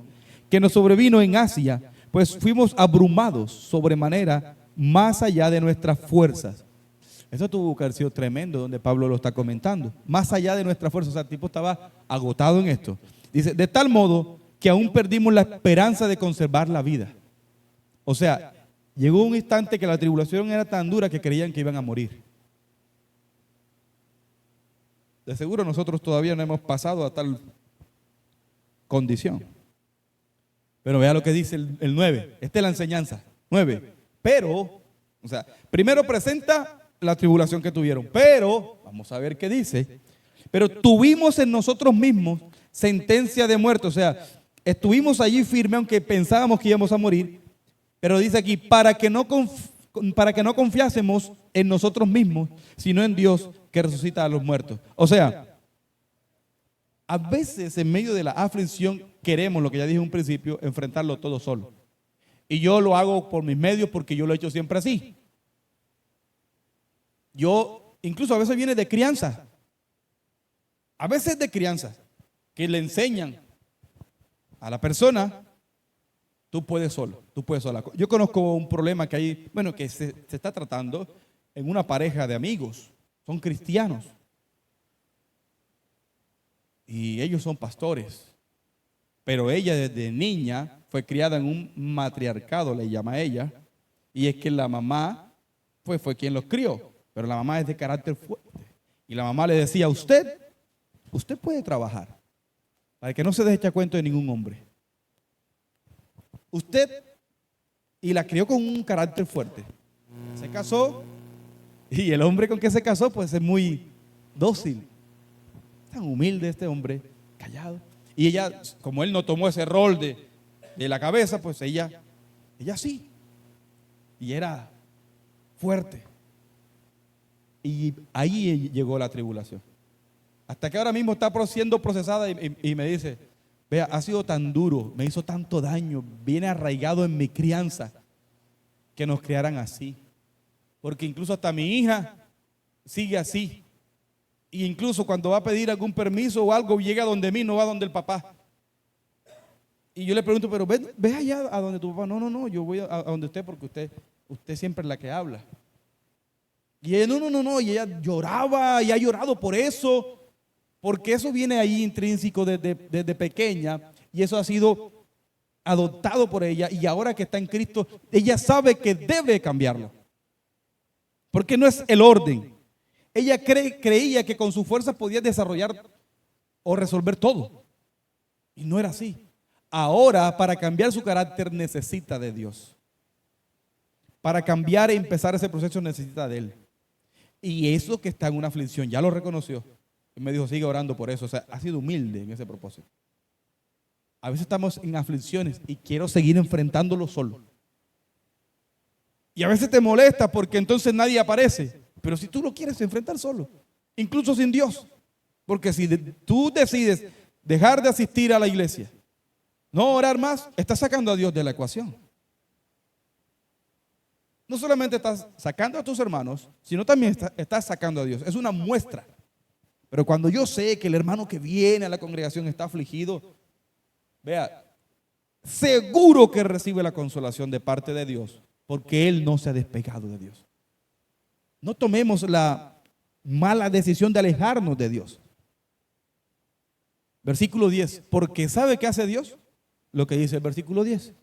que nos sobrevino en Asia, pues fuimos abrumados sobremanera más allá de nuestras fuerzas. Eso tuvo que haber sido tremendo donde Pablo lo está comentando. Más allá de nuestras fuerzas, o sea, el tipo estaba agotado en esto. Dice, de tal modo que aún perdimos la esperanza de conservar la vida. O sea, llegó un instante que la tribulación era tan dura que creían que iban a morir. De seguro nosotros todavía no hemos pasado a tal condición. Pero vea lo que dice el 9. Esta es la enseñanza. 9. Pero, o sea, primero presenta la tribulación que tuvieron. Pero, vamos a ver qué dice. Pero tuvimos en nosotros mismos sentencia de muerte. O sea, estuvimos allí firmes aunque pensábamos que íbamos a morir. Pero dice aquí, para que no confiásemos en nosotros mismos, sino en Dios que resucita a los muertos. O sea, a veces en medio de la aflicción queremos, lo que ya dije en un principio, enfrentarlo todo solo. Y yo lo hago por mis medios porque yo lo he hecho siempre así. Yo, incluso a veces viene de crianza. A veces de crianza, que le enseñan a la persona, tú puedes solo, tú puedes sola. Yo conozco un problema que hay, bueno, que se está tratando en una pareja de amigos. Son cristianos. Y ellos son pastores. Pero ella desde niña fue criada en un matriarcado, le llama ella. Y es que la mamá fue quien los crió. Pero la mamá es de carácter fuerte. Y la mamá le decía, usted puede trabajar. Para que no se deje echar cuento de ningún hombre. Y la crió con un carácter fuerte. Se casó. Y el hombre con que se casó pues es muy dócil. Tan humilde este hombre, callado. Y ella, como él no tomó ese rol de la cabeza, pues ella sí. Y era fuerte. Y ahí llegó la tribulación. Hasta que ahora mismo está siendo procesada y me dice, vea, ha sido tan duro, me hizo tanto daño, viene arraigado en mi crianza, que nos criaran así. Porque incluso hasta mi hija sigue así. Y incluso cuando va a pedir algún permiso o algo, llega donde mí, no va donde el papá. Y yo le pregunto, pero ve allá a donde tu papá. No, yo voy a donde usted porque usted siempre es la que habla. Y ella, no, y ella lloraba y ha llorado por eso, porque eso viene ahí intrínseco desde pequeña y eso ha sido adoptado por ella y ahora que está en Cristo, ella sabe que debe cambiarlo. Porque no es el orden. Ella creía que con su fuerza podía desarrollar o resolver todo. Y no era así. Ahora, para cambiar su carácter, necesita de Dios. Para cambiar y empezar ese proceso, necesita de Él. Y eso que está en una aflicción, ya lo reconoció. Y me dijo, sigue orando por eso. O sea, ha sido humilde en ese propósito. A veces estamos en aflicciones y quiero seguir enfrentándolo solo. Y a veces te molesta porque entonces nadie aparece. Pero si tú lo quieres enfrentar solo, incluso sin Dios. Porque si tú decides dejar de asistir a la iglesia, no orar más, estás sacando a Dios de la ecuación. No solamente estás sacando a tus hermanos, sino también estás sacando a Dios. Es una muestra. Pero cuando yo sé que el hermano que viene a la congregación está afligido, vea, seguro que recibe la consolación de parte de Dios, porque él no se ha despegado de Dios. No tomemos la mala decisión de alejarnos de Dios. Versículo 10, porque ¿sabe qué hace Dios? Lo que dice el versículo 10,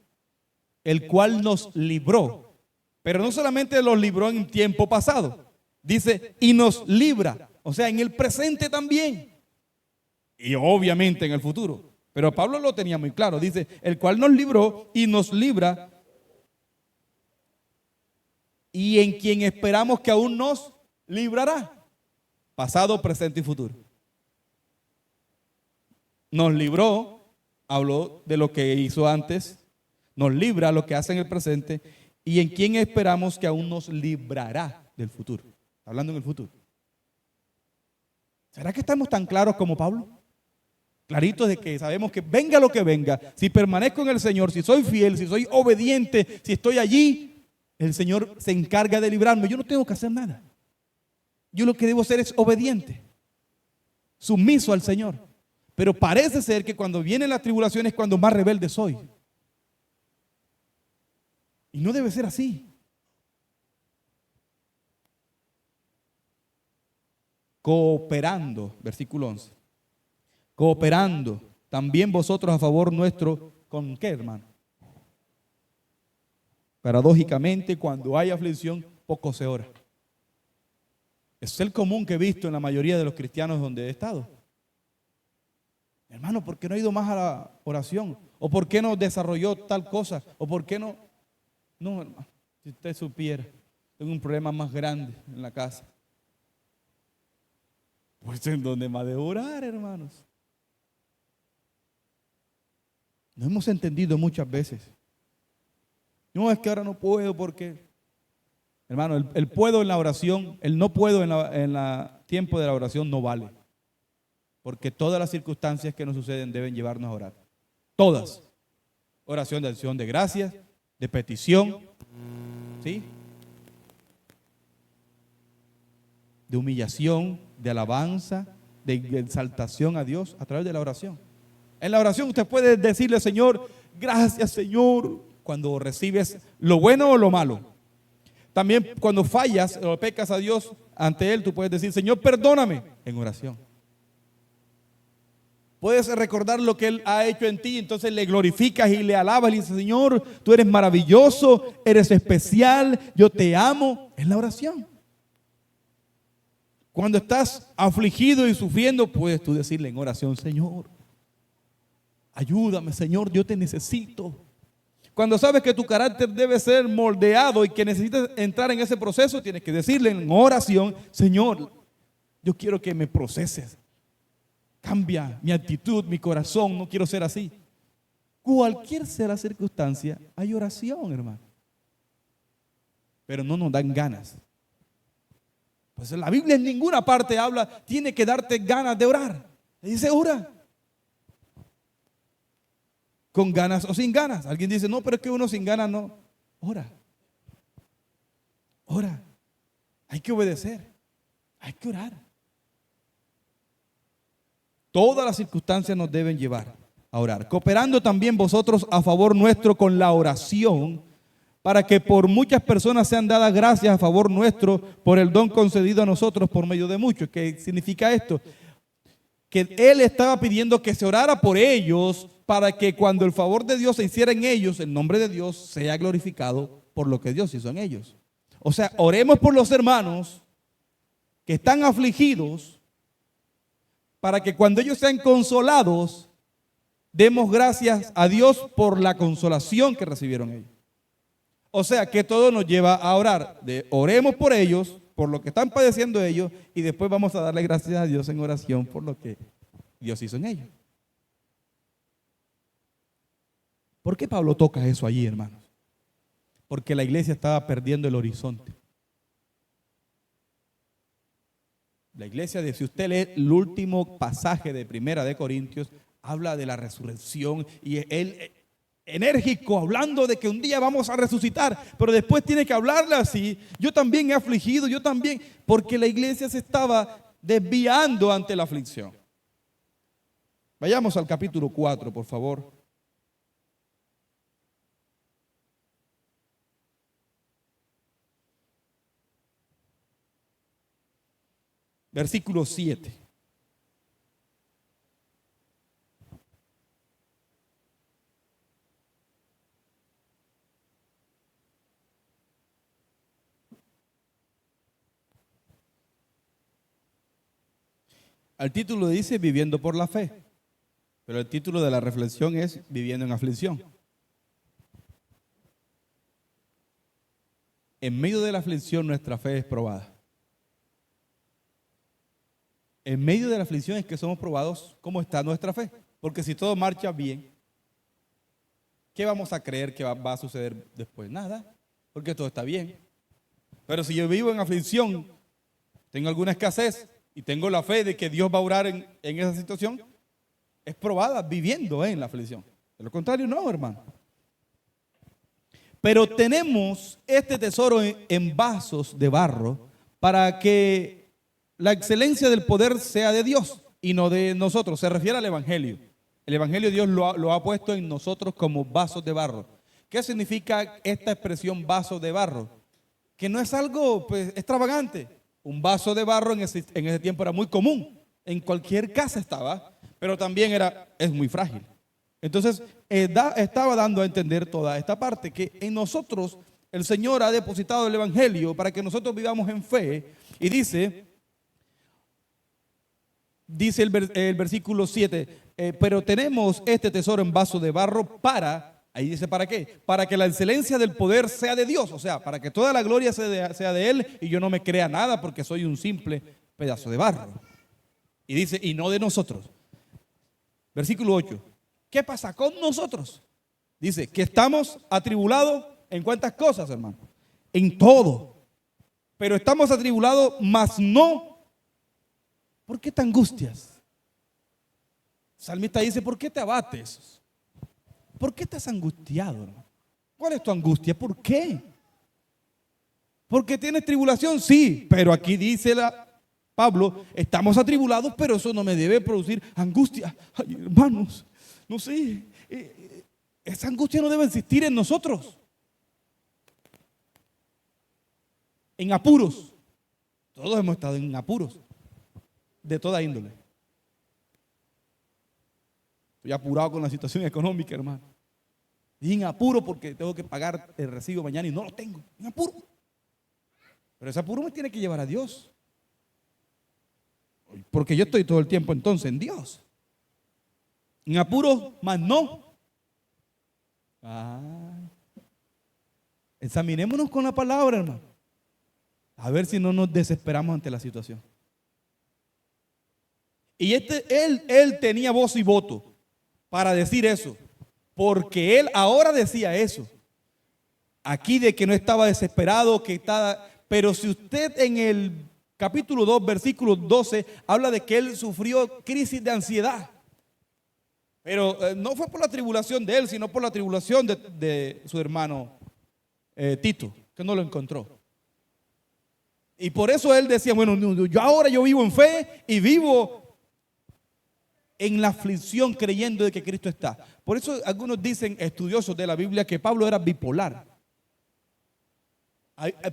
el cual nos libró, pero no solamente los libró en tiempo pasado, dice, y nos libra, o sea, en el presente también, y obviamente en el futuro. Pero Pablo lo tenía muy claro, dice, el cual nos libró y nos libra, y en quien esperamos que aún nos librará, pasado, presente y futuro. Nos libró, habló de lo que hizo antes, nos libra lo que hace en el presente, y en quien esperamos que aún nos librará del futuro. Hablando en el futuro. ¿Será que estamos tan claros como Pablo? Claritos de que sabemos que venga lo que venga, si permanezco en el Señor, si soy fiel, si soy obediente, si estoy allí, el Señor se encarga de librarme. Yo no tengo que hacer nada. Yo lo que debo hacer es obediente, sumiso al Señor. Pero parece ser que cuando vienen las tribulaciones es cuando más rebelde soy. Y no debe ser así. Cooperando, versículo 11. Cooperando también vosotros a favor nuestro, ¿con qué, hermano? Paradójicamente, cuando hay aflicción, poco se ora. Es el común que he visto en la mayoría de los cristianos donde he estado. Hermano, ¿por qué no ha ido más a la oración? ¿O por qué no desarrolló tal cosa? ¿O por qué no? No, hermano, si usted supiera, tengo un problema más grande en la casa. Pues en donde más de orar, hermanos. No hemos entendido muchas veces. No, es que ahora no puedo porque, hermano, el puedo en la oración, el no puedo en la tiempo de la oración no vale. Porque todas las circunstancias que nos suceden deben llevarnos a orar. Todas. Oración de acción de gracias, de petición, ¿sí? De humillación, de alabanza, de exaltación a Dios a través de la oración. En la oración usted puede decirle, Señor, gracias, Señor, cuando recibes lo bueno o lo malo. También cuando fallas o pecas a Dios ante Él, tú puedes decir, Señor, perdóname, en oración. Puedes recordar lo que Él ha hecho en ti, entonces le glorificas y le alabas y le dices, Señor, tú eres maravilloso, eres especial, yo te amo, en la oración. Cuando estás afligido y sufriendo, puedes tú decirle en oración, Señor, ayúdame, Señor, yo te necesito. Cuando sabes que tu carácter debe ser moldeado y que necesitas entrar en ese proceso, tienes que decirle en oración, Señor, yo quiero que me proceses. Cambia mi actitud, mi corazón, no quiero ser así. Cualquier sea la circunstancia, hay oración, hermano. Pero no nos dan ganas. Pues la Biblia en ninguna parte habla, tiene que darte ganas de orar. Le dice, ora. Con ganas o sin ganas. Alguien dice, no, pero es que uno sin ganas no. Ora. Ora. Hay que obedecer. Hay que orar. Todas las circunstancias nos deben llevar a orar. Cooperando también vosotros a favor nuestro con la oración, para que por muchas personas sean dadas gracias a favor nuestro por el don concedido a nosotros por medio de muchos. ¿Qué significa esto? Que Él estaba pidiendo que se orara por ellos para que cuando el favor de Dios se hiciera en ellos, el nombre de Dios sea glorificado por lo que Dios hizo en ellos. O sea, oremos por los hermanos que están afligidos para que cuando ellos sean consolados, demos gracias a Dios por la consolación que recibieron ellos. O sea que todo nos lleva a orar. Oremos por ellos, por lo que están padeciendo ellos, y después vamos a darle gracias a Dios en oración por lo que Dios hizo en ellos. ¿Por qué Pablo toca eso allí, hermanos? Porque la iglesia estaba perdiendo el horizonte. La iglesia, si usted lee el último pasaje de Primera de Corintios, habla de la resurrección y él enérgico hablando de que un día vamos a resucitar, pero después tiene que hablarle así. Yo también he afligido, yo también, porque la iglesia se estaba desviando ante la aflicción. Vayamos al capítulo 4, por favor. Versículo 7. El título dice viviendo por la fe, pero el título de la reflexión es viviendo en aflicción. En medio de la aflicción nuestra fe es probada. En medio de la aflicción es que somos probados cómo está nuestra fe. Porque si todo marcha bien, ¿qué vamos a creer que va a suceder después? Nada, porque todo está bien. Pero si yo vivo en aflicción, tengo alguna escasez y tengo la fe de que Dios va a orar en esa situación, es probada viviendo en la aflicción. De lo contrario, no, hermano. Pero tenemos este tesoro en vasos de barro para que la excelencia del poder sea de Dios y no de nosotros. Se refiere al Evangelio. El Evangelio Dios lo ha puesto en nosotros como vasos de barro. ¿Qué significa esta expresión vaso de barro? Que no es algo pues, extravagante. Un vaso de barro en ese tiempo era muy común. En cualquier casa estaba, pero también es muy frágil. Entonces, estaba dando a entender toda esta parte, que en nosotros el Señor ha depositado el Evangelio para que nosotros vivamos en fe. Y dice el versículo 7, pero tenemos este tesoro en vaso de barro ahí dice ¿para qué? Para que la excelencia del poder sea de Dios, o sea, para que toda la gloria sea de Él y yo no me crea nada porque soy un simple pedazo de barro. Y dice, y no de nosotros. Versículo 8, ¿qué pasa con nosotros? Dice, que estamos atribulados en cuántas cosas, hermano, en todo, pero estamos atribulados, mas no. ¿Por qué te angustias? El salmista dice, ¿por qué te abates? ¿Por qué estás angustiado, hermano? ¿Cuál es tu angustia? ¿Por qué? ¿Porque tienes tribulación? Sí, pero aquí dice Pablo, estamos atribulados, pero eso no me debe producir angustia. Ay, hermanos, no sé, esa angustia no debe existir en nosotros. En apuros, todos hemos estado en apuros. De toda índole. Estoy apurado con la situación económica, hermano. Y en apuro porque tengo que pagar el recibo mañana y no lo tengo. En apuro. Pero ese apuro me tiene que llevar a Dios. Porque yo estoy todo el tiempo entonces en Dios. En apuro, más no. Examinémonos con la palabra, hermano. A ver si no nos desesperamos ante la situación. Y él tenía voz y voto para decir eso, porque él ahora decía eso. Aquí de que no estaba desesperado, pero si usted en el capítulo 2, versículo 12, habla de que él sufrió crisis de ansiedad. Pero no fue por la tribulación de él, sino por la tribulación de su hermano Tito, que no lo encontró. Y por eso él decía, bueno, yo vivo en fe y vivo en la aflicción creyendo de que Cristo está. Por eso algunos dicen, estudiosos de la Biblia, que Pablo era bipolar.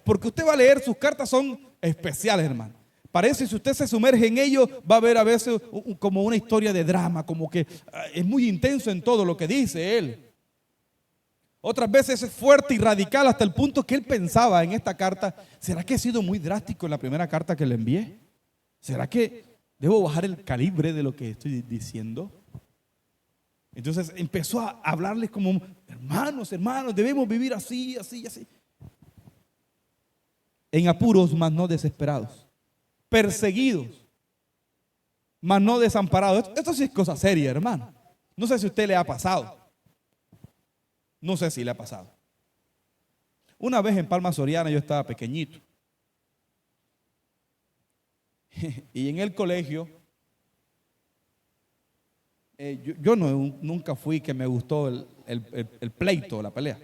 Porque usted va a leer, sus cartas son especiales, hermano. Parece, si usted se sumerge en ello, va a ver a veces como una historia de drama, como que es muy intenso en todo lo que dice él. Otras veces es fuerte y radical hasta el punto que él pensaba en esta carta, ¿será que he sido muy drástico en la primera carta que le envié? ¿Será que Debo bajar el calibre de lo que estoy diciendo. Entonces empezó a hablarles como, hermanos, debemos vivir así, así, así. En apuros, mas no desesperados. Perseguidos, mas no desamparados. Esto sí es cosa seria, hermano. No sé si a usted le ha pasado. No sé si le ha pasado. Una vez en Palma Soriana yo estaba pequeñito. Y en el colegio, yo nunca fui que me gustó el pleito, la pelea.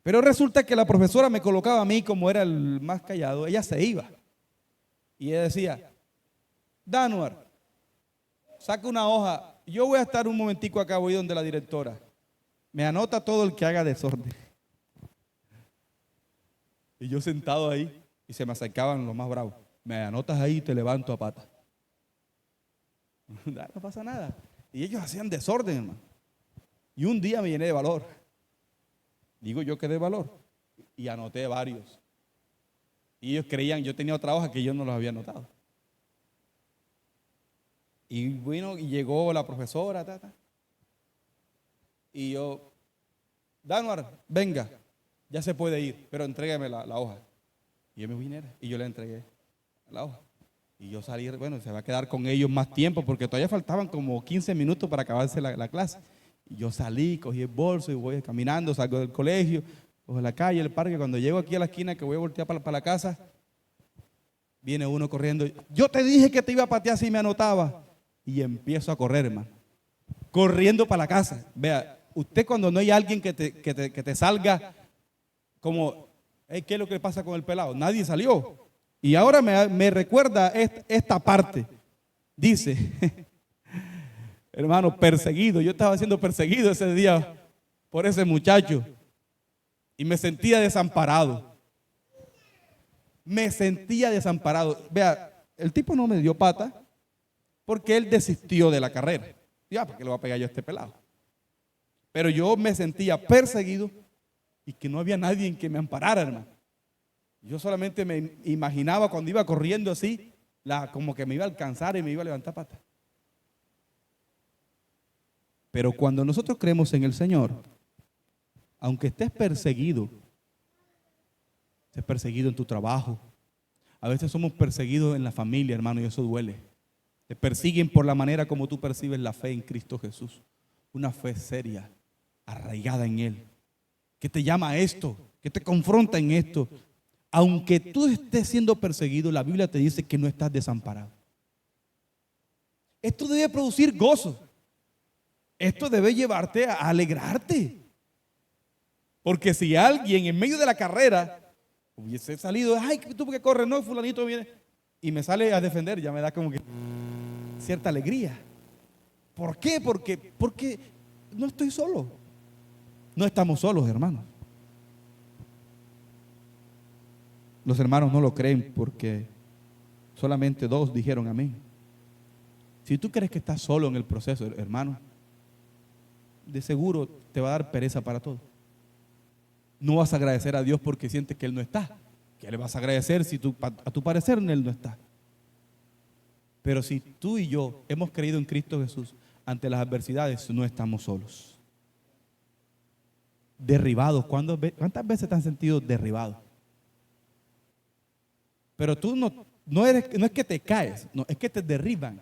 Pero resulta que la profesora me colocaba a mí como era el más callado. Ella se iba. Y ella decía, Danuar, saca una hoja. Yo voy a estar un momentico acá, voy donde la directora. Me anota todo el que haga desorden. Y yo sentado ahí, y se me acercaban los más bravos. Me anotas ahí y te levanto a pata. No pasa nada. Y ellos hacían desorden, hermano. Y un día me llené de valor. Digo yo que de valor. Y anoté varios. Y ellos creían, yo tenía otra hoja que yo no los había anotado. Y bueno, y llegó la profesora, y yo, Danuar, venga, ya se puede ir, pero entrégame la hoja. Y yo me vine y yo le entregué la hoja. Y yo salí, bueno, se va a quedar con ellos más tiempo porque todavía faltaban como 15 minutos para acabarse la clase. Y yo salí, cogí el bolso y voy caminando, salgo del colegio, cojo la calle, el parque. Cuando llego aquí a la esquina que voy a voltear para la casa, viene uno corriendo. Yo te dije que te iba a patear si me anotaba. Y empiezo a correr, hermano. Corriendo para la casa. Vea, usted cuando no hay alguien que te salga como, hey, ¿qué es lo que pasa con el pelado? Nadie salió. Y ahora me recuerda esta parte. Dice, hermano, perseguido. Yo estaba siendo perseguido ese día por ese muchacho. Y me sentía desamparado. Me sentía desamparado. Vea, el tipo no me dio pata porque él desistió de la carrera. Ya, ¿por qué le voy a pegar yo a este pelado? Pero yo me sentía perseguido y que no había nadie en que me amparara, hermano. Yo solamente me imaginaba cuando iba corriendo así, como que me iba a alcanzar y me iba a levantar pata. Pero cuando nosotros creemos en el Señor, aunque estés perseguido en tu trabajo, a veces somos perseguidos en la familia, hermano, y eso duele. Te persiguen por la manera como tú percibes la fe en Cristo Jesús. Una fe seria, arraigada en Él, que te llama a esto, que te confronta en esto. Aunque tú estés siendo perseguido, la Biblia te dice que no estás desamparado. Esto debe producir gozo. Esto debe llevarte a alegrarte. Porque si alguien en medio de la carrera hubiese salido, ay, tú porque corres, no, fulanito viene, y me sale a defender, ya me da como que cierta alegría. ¿Por qué? Porque no estoy solo. No estamos solos, hermanos. Los hermanos no lo creen porque solamente 2 dijeron amén. Si tú crees que estás solo en el proceso, hermano, de seguro te va a dar pereza para todo. No vas a agradecer a Dios porque sientes que Él no está. ¿Qué le vas a agradecer si a tu parecer Él no está? Pero si tú y yo hemos creído en Cristo Jesús, ante las adversidades no estamos solos. Derribados. ¿Cuántas veces te has sentido derribado? Pero tú no es que te caes, no, es que te derriban.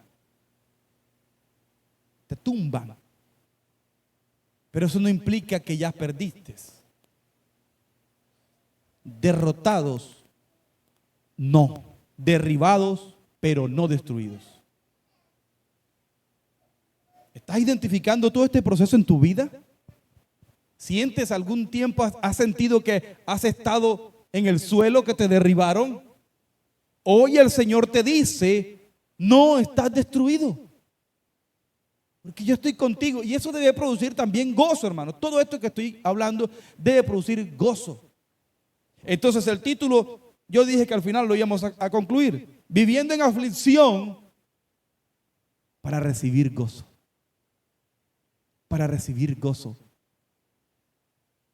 Te tumban. Pero eso no implica que ya perdiste. Derrotados, no. Derribados, pero no destruidos. ¿Estás identificando todo este proceso en tu vida? ¿Sientes algún tiempo, has sentido que has estado en el suelo, que te derribaron? Hoy el Señor te dice, no estás destruido. Porque yo estoy contigo. Y eso debe producir también gozo, hermano. Todo esto que estoy hablando debe producir gozo. Entonces el título, yo dije que al final lo íbamos a concluir. Viviendo en aflicción para recibir gozo. Para recibir gozo.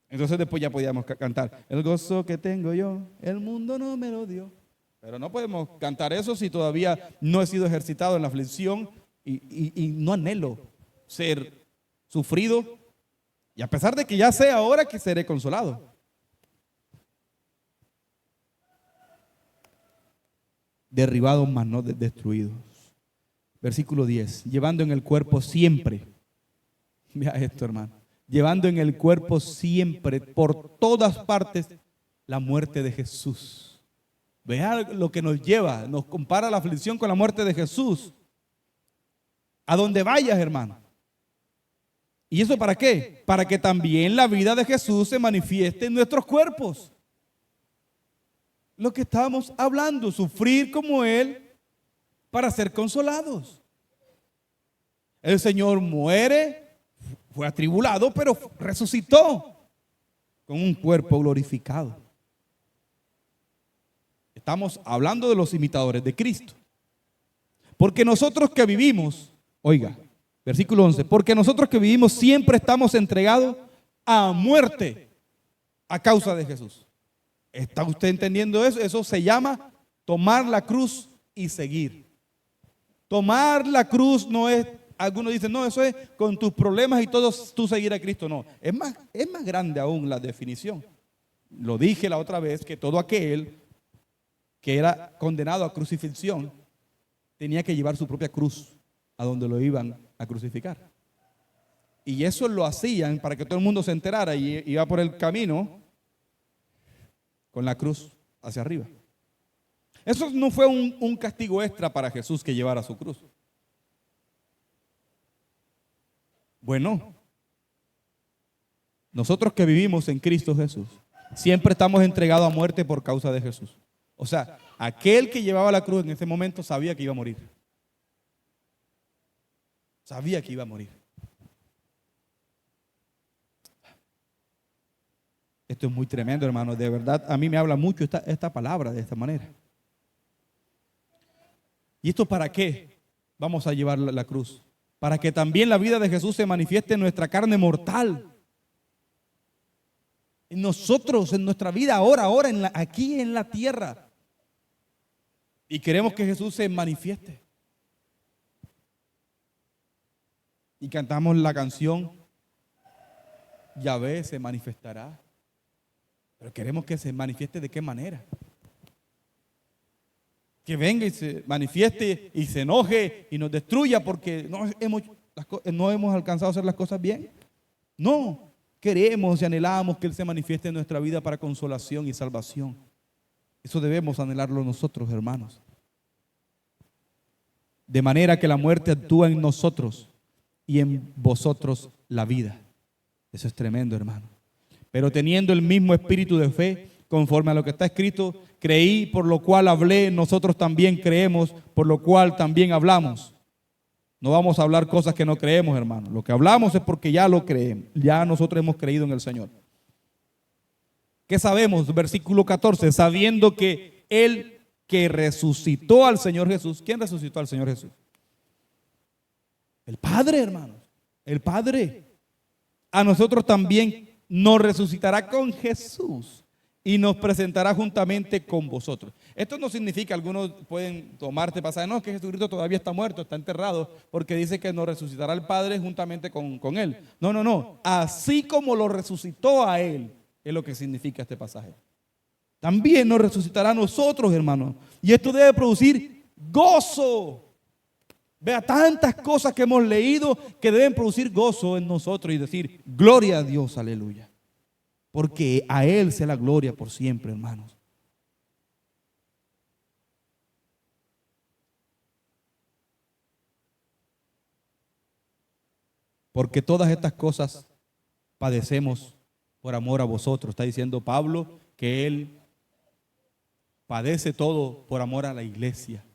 Entonces después ya podíamos cantar. El gozo que tengo yo, el mundo no me lo dio. Pero no podemos cantar eso si todavía no he sido ejercitado en la aflicción y no anhelo ser sufrido. Y a pesar de que ya sé ahora que seré consolado. Derribados, mas no destruidos. Versículo 10. Llevando en el cuerpo siempre. Vea esto, hermano. Llevando en el cuerpo siempre, por todas partes, la muerte de Jesús. Vea lo que nos lleva, nos compara la aflicción con la muerte de Jesús. A donde vayas, hermano. ¿Y eso para qué? Para que también la vida de Jesús se manifieste en nuestros cuerpos. Lo que estábamos hablando, sufrir como Él para ser consolados. El Señor muere, fue atribulado, pero resucitó con un cuerpo glorificado. Estamos hablando de los imitadores de Cristo. Porque nosotros que vivimos, oiga, versículo 11, porque nosotros que vivimos siempre estamos entregados a muerte a causa de Jesús. ¿Está usted entendiendo eso? Eso se llama tomar la cruz y seguir. Tomar la cruz no es, algunos dicen, no, eso es con tus problemas y todos tú seguir a Cristo. No, es más grande aún la definición. Lo dije la otra vez, que todo aquel que era condenado a crucifixión tenía que llevar su propia cruz a donde lo iban a crucificar. Y eso lo hacían para que todo el mundo se enterara y iba por el camino con la cruz hacia arriba. Eso no fue un castigo extra para Jesús que llevara su cruz. Bueno, nosotros que vivimos en Cristo Jesús, siempre estamos entregados a muerte por causa de Jesús. O sea, aquel que llevaba la cruz en ese momento sabía que iba a morir. Sabía que iba a morir. Esto es muy tremendo, hermano. De verdad, a mí me habla mucho esta palabra de esta manera. ¿Y esto para qué vamos a llevar la cruz? Para que también la vida de Jesús se manifieste en nuestra carne mortal. En nosotros, en nuestra vida ahora, aquí en la tierra. Y queremos que Jesús se manifieste. Y cantamos la canción, Yahvé se manifestará. Pero queremos que se manifieste ¿de qué manera? Que venga y se manifieste y se enoje y nos destruya porque no hemos alcanzado a hacer las cosas bien. No, queremos y anhelamos que Él se manifieste en nuestra vida para consolación y salvación. Eso debemos anhelarlo nosotros, hermanos. De manera que la muerte actúa en nosotros y en vosotros la vida. Eso es tremendo, hermano. Pero teniendo el mismo espíritu de fe, conforme a lo que está escrito, creí, por lo cual hablé, nosotros también creemos, por lo cual también hablamos. No vamos a hablar cosas que no creemos, hermano. Lo que hablamos es porque ya lo creemos, ya nosotros hemos creído en el Señor. ¿Qué sabemos? Versículo 14, sabiendo que Él que resucitó al Señor Jesús. ¿Quién resucitó al Señor Jesús? El Padre, hermanos. El Padre. A nosotros también nos resucitará con Jesús y nos presentará juntamente con vosotros. Esto no significa, algunos pueden tomarte pasaje, no, es que Jesucristo todavía está muerto, está enterrado, porque dice que nos resucitará el Padre juntamente con Él. No. Así como lo resucitó a Él, es lo que significa este pasaje. También nos resucitará a nosotros, hermanos. Y esto debe producir gozo. Vea tantas cosas que hemos leído que deben producir gozo en nosotros y decir, gloria a Dios, aleluya. Porque a Él sea la gloria por siempre, hermanos. Porque todas estas cosas padecemos por amor a vosotros. Está diciendo Pablo que Él padece todo por amor a la iglesia.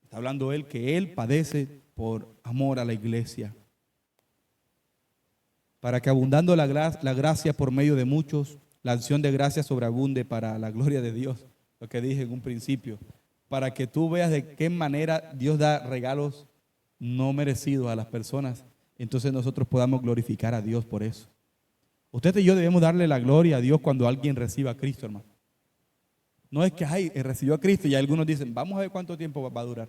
Está hablando Él que Él padece por amor a la iglesia. Para que abundando la gracia por medio de muchos, la acción de gracia sobreabunde para la gloria de Dios. Lo que dije en un principio. Para que tú veas de qué manera Dios da regalos no merecidos a las personas. Entonces nosotros podamos glorificar a Dios por eso. Usted y yo debemos darle la gloria a Dios cuando alguien reciba a Cristo, hermano. No es que recibió a Cristo y algunos dicen, vamos a ver cuánto tiempo va a durar.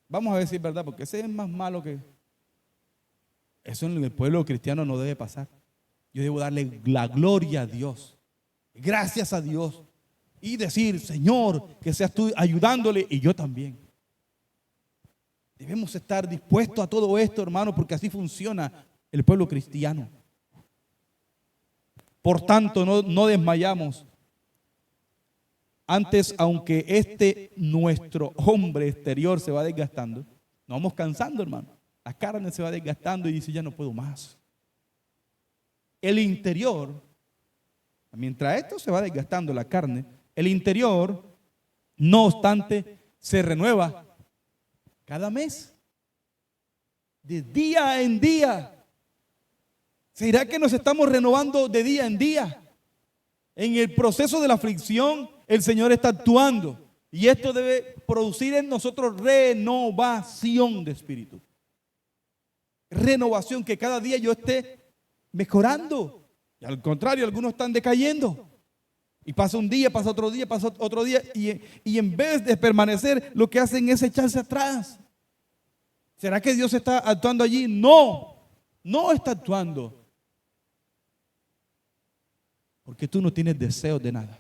Vamos a ver si es verdad, porque ese es más malo que... Eso en el pueblo cristiano no debe pasar. Yo debo darle la gloria a Dios, gracias a Dios, y decir, Señor, que seas tú ayudándole y yo también. Debemos estar dispuestos a todo esto, hermano, porque así funciona el pueblo cristiano. Por tanto, no desmayamos. Antes, aunque nuestro hombre exterior se va desgastando, nos vamos cansando, hermano. La carne se va desgastando y dice, ya no puedo más. El interior, mientras esto se va desgastando la carne, el interior, no obstante, se renueva cada mes, de día en día. ¿Será que nos estamos renovando de día en día? En el proceso de la aflicción, el Señor está actuando. Y esto debe producir en nosotros renovación de espíritu. Renovación, que cada día yo esté mejorando. Y al contrario, algunos están decayendo. Y pasa un día, pasa otro día, pasa otro día. Y en vez de permanecer, lo que hacen es echarse atrás. ¿Será que Dios está actuando allí? No, no está actuando. Porque tú no tienes deseos de nada.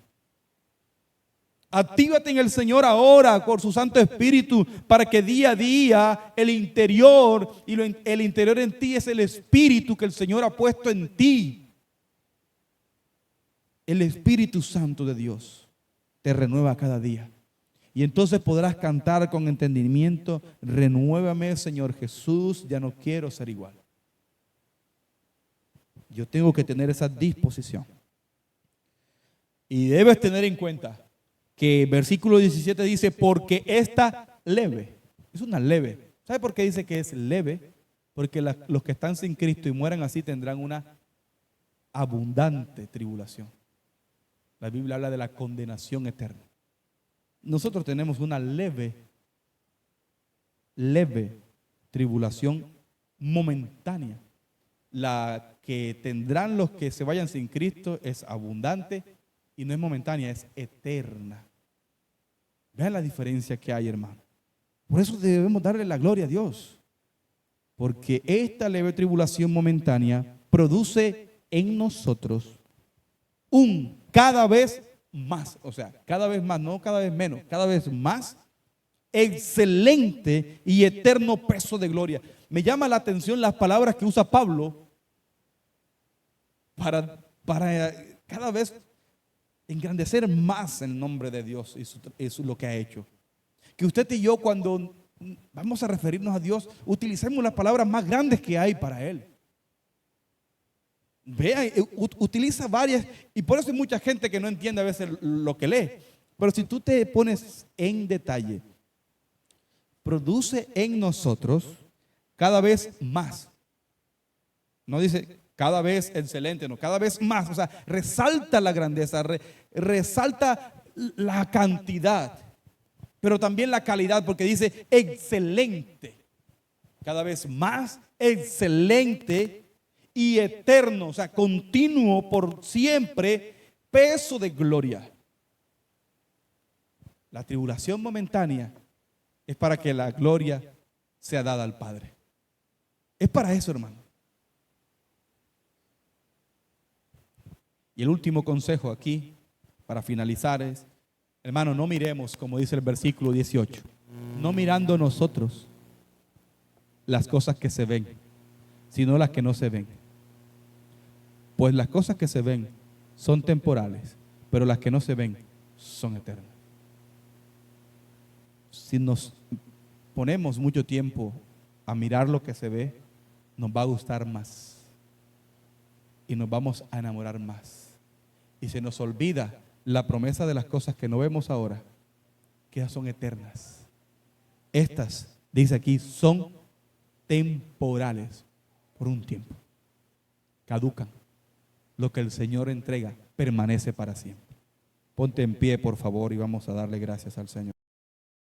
Actívate en el Señor ahora por su Santo Espíritu para que día a día el interior el interior en ti es el Espíritu que el Señor ha puesto en ti. El Espíritu Santo de Dios te renueva cada día. Y entonces podrás cantar con entendimiento, renuévame, Señor Jesús, ya no quiero ser igual. Yo tengo que tener esa disposición. Y debes tener en cuenta que versículo 17 dice, porque esta leve, es una leve. ¿Sabe por qué dice que es leve? Porque los que están sin Cristo y mueran así tendrán una abundante tribulación. La Biblia habla de la condenación eterna. Nosotros tenemos una leve tribulación momentánea. La que tendrán los que se vayan sin Cristo es abundante y no es momentánea, es eterna. Vean la diferencia que hay, hermano. Por eso debemos darle la gloria a Dios. Porque esta leve tribulación momentánea produce en nosotros un cada vez más, o sea, cada vez más, no cada vez menos, cada vez más excelente y eterno peso de gloria. Me llama la atención las palabras que usa Pablo para cada vez engrandecer más el nombre de Dios y eso es lo que ha hecho. Que usted y yo, cuando vamos a referirnos a Dios, utilicemos las palabras más grandes que hay para Él. Vea, utiliza varias, y por eso hay mucha gente que no entiende a veces lo que lee. Pero si tú te pones en detalle, produce en nosotros cada vez más. No dice cada vez excelente, no, cada vez más. O sea, resalta la grandeza, resalta la cantidad, pero también la calidad, porque dice excelente. Cada vez más excelente y eterno, o sea, continuo por siempre, peso de gloria. La tribulación momentánea es para que la gloria sea dada al Padre. Es para eso, hermano. Y el último consejo aquí, para finalizar, es, hermano, no miremos, como dice el versículo 18, no mirando nosotros las cosas que se ven, sino las que no se ven. Pues las cosas que se ven son temporales, pero las que no se ven son eternas. Si nos ponemos mucho tiempo a mirar lo que se ve, nos va a gustar más y nos vamos a enamorar más. Y se nos olvida la promesa de las cosas que no vemos ahora, que son eternas. Estas, dice aquí, son temporales por un tiempo. Caducan. Lo que el Señor entrega permanece para siempre. Ponte en pie, por favor, y vamos a darle gracias al Señor.